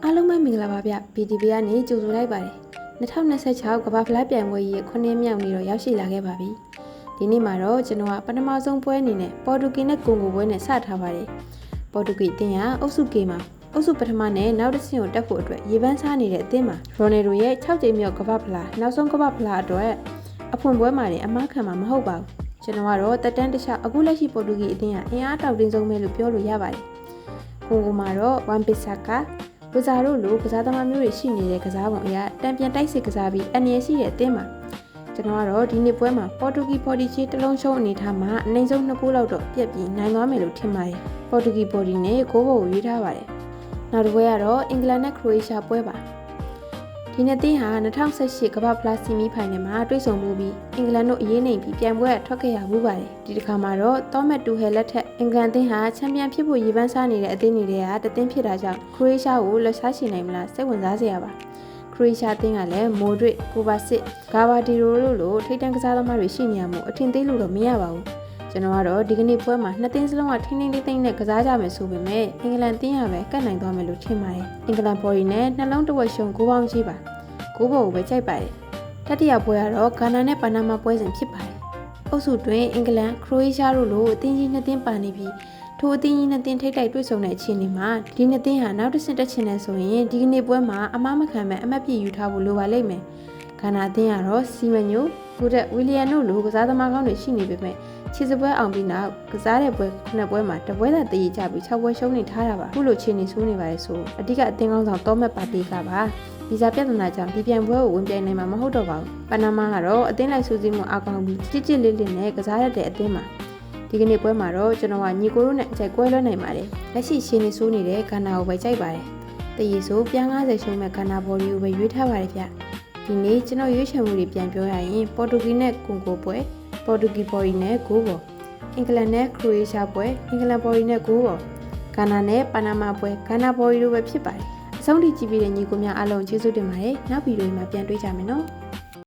အားလုံးပဲမင်္ဂလာပါဗျ BTV ကနေကြိုဆိုလိုက်ပါတယ်2026ကမ္ဘာဖလားပြိုင်ပွဲကြီး9ရက်မြောက်နေ့တော့ရောက်ရှိလာခဲ့ပါပြီဒီနေ့မှာတော့ကျွန်တော်ကပထမဆုံးပွဲအနေနဲ့ပေါ်တူဂီနဲ့ကွန်ဂိုပွဲနဲ့စထားပါတယ်ပေါ်တူဂီအသင်းကအုပ်စု K မှာအုပ်စုပထမနဲ့နောက်တစ်ဆင့်ကိုတက်ဖို့အတွက်ရေပန်းစားနေတဲ့အသင်းမှာရိုနယ်ဒိုရဲ့6ကြိမ်မြောက်ကမ္ဘာဖလားနောက်ဆုံးကမ္ဘာဖလားအတွက်အဖွင့်ပွဲမှာလည်းအမားခံမှာမဟုတ်ပါဘူးကျွန်တော်ကတော့တက်တန်းတစ်လျှောက်အခုလက်ရှိပေါ်တူဂီအသင်းကအင်အားတောက်တင်းဆုံးပဲလို့ပြောလို့ရပါတယ်ကွန်ဂိုမှာတော့ဝမ်ပစ်ဆာကာဝဇာတို့လိုကစားသမားမျိုးတွေရှိနေတဲ့ကစားပုံအရတံပြန်တိုက်စစ်ကစားပြီးအနည်းရှိတဲ့အသင်းမှာကျွန်တော်ကတော့ဒီနေ့ပွဲမှာပေါ်တူဂီပေါ်တီချီတစ်လုံးရှုံးအနေထားမှာအနည်းဆုံး2ဂိုးလောက်တော့ပြတ်ပြီးနိုင်သွားမယ်လို့ထင်ပါတယ်ပေါ်တူဂီပေါ်တီနဲ့ဂိုးဘော်ကိုရွေးထားပါတယ်နောက်တစ်ပွဲကတော့အင်္ဂလန်နဲ့ခရိုအေးရှားပွဲပါဒီနေ့သင်းဟာ2018ကမ္ဘာဖလားဆီမီဖိုင်နယ်မှာတွေ့ဆုံမှုပြီးအင်္ဂလန်တို့အရေးနိုင်ပြီးပြိုင်ပွဲထွက်ခဲ့ရမှုပါတယ်ဒီတစ်ခါမှာတော့သောမတ်တူဟဲလက်ထက်အင်္ဂလန်သင်းဟာချန်ပီယံဖြစ်ဖို့ရည်ပန်းစားနေတဲ့အသင်းတွေကတသင်းဖြစ်တာကြောင့်ခရိုအေးရှားကိုလက်စားချင်နိုင်မလားစိတ်ဝင်စားစရာပါခရိုအေးရှားအသင်းကလည်းမိုဒရစ်ကိုဗာစစ်ဂါဘာဒီရိုတို့လိုထိပ်တန်းကစားသမားတွေရှိနေရမို့အထင်သေးလို့တော့မရပါဘူးကျွန်တော်ကတော့ဒီကနေ့ပွဲမှာနှစ်သင်းစလုံးကထိန်းထိန်းသိမ်းသိမ်းနဲ့ကစားကြမယ်ဆိုပေမဲ့အင်္ဂလန်သင်းကပဲကတ်နိုင်သွားမယ်လို့ထင်ပါတယ်အင်္ဂလန်ပေါ်ရီနဲ့နှလုံးတစ်ဝက်ရှုံဂိုးပေါင်းကြီးပါဂိုးဘော်ကိုပဲကြိုက်ပါတယ်တတိယပွဲကတော့ဂါနာနဲ့ပနာမာပွဲစဉ်ဖြစ်ပါတယ်အုပ်စုတွင်အင်္ဂလန်ခရိုအေးရှားတို့လိုအသင်းကြီးနှစ်သင်းပါနေပြီးထိုအသင်းကြီးနှစ်သင်းထိပ်တိုက်တွေ့ဆုံတဲ့အခြေအနေမှာဒီနှစ်သင်းဟာနောက်တစ်ဆင့်တက်ချင်တယ်ဆိုရင်ဒီကနေ့ပွဲမှာအမားမခံမဲ့အမှတ်ပြည့်ယူထားဖို့လိုပါလိမ့်မယ်ဂါနာအသင်းကတော့စီမန်ညိုဂူဒက်ဝီလီယံတို့လိုကစားသမားကောင်းတွေရှိနေပေမဲ့ခြေစပွဲအောင်ပြီးနောက်ကစားတဲ့ပွဲ9ပွဲမှာတပွဲသာတည်ကြပြီး6ပွဲရှုံးနေထားတာပါခုလိုခြေနေဆိုးနေပါတယ်ဆိုအဓိကအသင်းကောင်းဆောင်တောမတ်ပါတီကပါဗီဇာပြဿနာကြောင့်ဒီပြိုင်ပွဲကိုဝင်ပြိုင်နိုင်မှာမဟုတ်တော့ပါဘူးပနာမာကတော့အသင်းလိုက်စုစည်းမှုအကောင်ပြီးကြစ်ကြစ်လေးလေးနဲ့ကစားရတဲ့အသင်းမှာဒီကနေ့ပွဲမှာတော့ကျွန်တော်ကညီကိုတို့နဲ့အကြိုက်ကွဲလွှဲနိုင်ပါတယ်လက်ရှိရှင်နေဆိုးနေတဲ့ဂါနာကိုပဲကြိုက်ပါတယ်တည်ရဆိုပြန်း90ရှုံးမဲ့ဂါနာဘော်ဒီကိုပဲရွေးထားပါတယ်ဗျဒီနေ့ကျွန်တော်ရွေးချယ်မှုတွေပြန်ပြောရရင်ပေါ်တူဂီနဲ့ကွန်ဂိုပွဲပေါ်တူဂီဘော်ဒီနဲ့ဂိုးဘော်အင်္ဂလန်နဲ့ခရိုအေးရှားပွဲအင်္ဂလန်ဘော်ဒီနဲ့ဂိုးဘော်ဂါနာနဲ့ပနာမာပွဲဂါနာဘော်ဒီလိုပဲဖြစ်ပါတယ်အဆုံးထိကြည့်ပြီးတဲ့ညီကိုများအားလုံးကျေးဇူးတင်ပါတယ်နောက်ဗီဒီယိုမှာပြန်တွေ့ကြမယ်နော်